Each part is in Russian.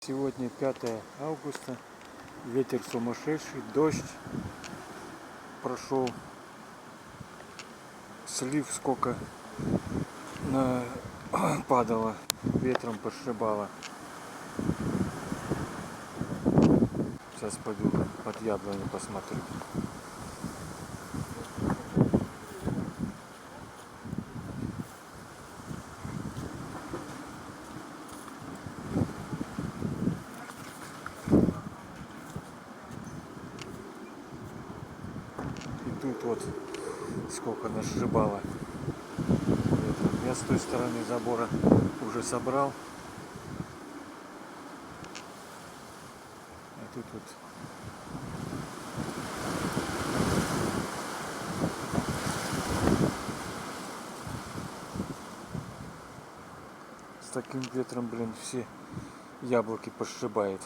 Сегодня 5 августа, ветер сумасшедший, дождь прошел, слив сколько падало, ветром пошибало. Сейчас пойду под яблоню посмотрю. И тут вот сколько нашибало. Я с той стороны забора уже собрал. А тут вот с таким ветром, блин, все яблоки пошибает.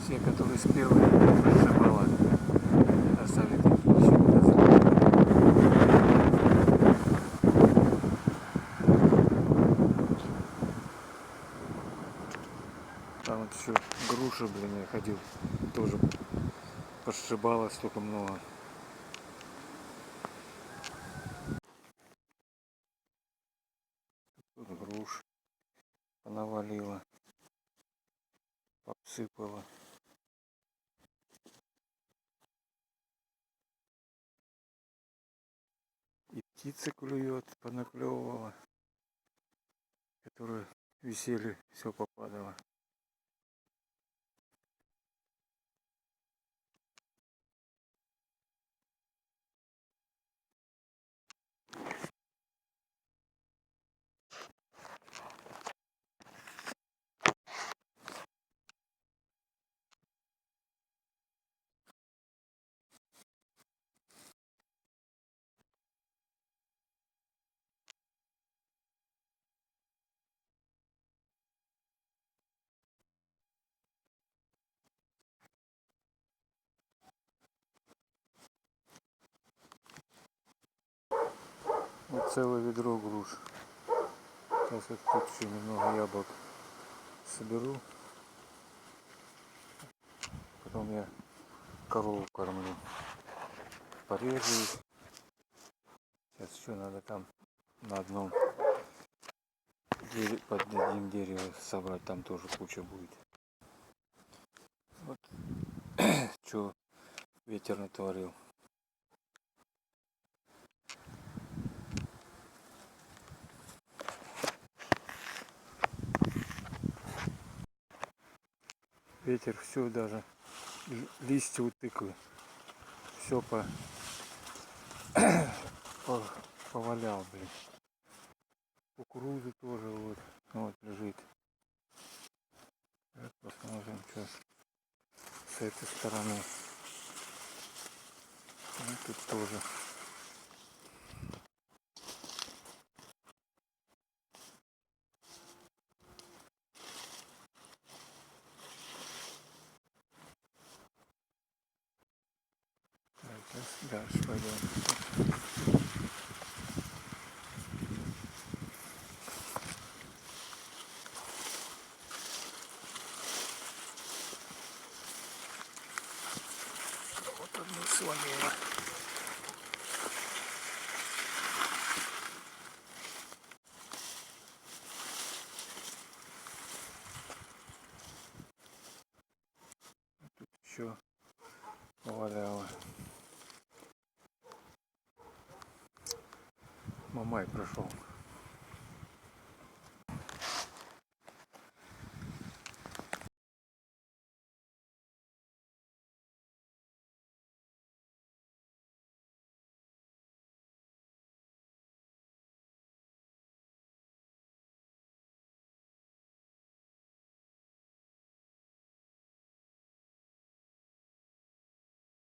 Все, которые спелые, пришибало, оставили такие еще подозрения. Там вот еще груши, блин, я ходил, тоже пошибало столько много. Тут груш понавалило, обсыпало. И птица клюет, понаклевывала, которые висели, все попадало. Вот целое ведро груш. Сейчас вот тут еще немного яблок соберу. Потом я корову кормлю. Порежу их. Сейчас еще надо там на одном под одним деревом собрать. Там тоже куча будет. Вот что ветер натворил. Ветер все, даже листья у тыквы все повалял, блин. Кукурузы тоже вот лежит. Так, посмотрим сейчас с этой стороны. И тут тоже. Так, сейчас дальше пойдем. Вот одну сломила. Тут еще поваляло. Мамай прошел.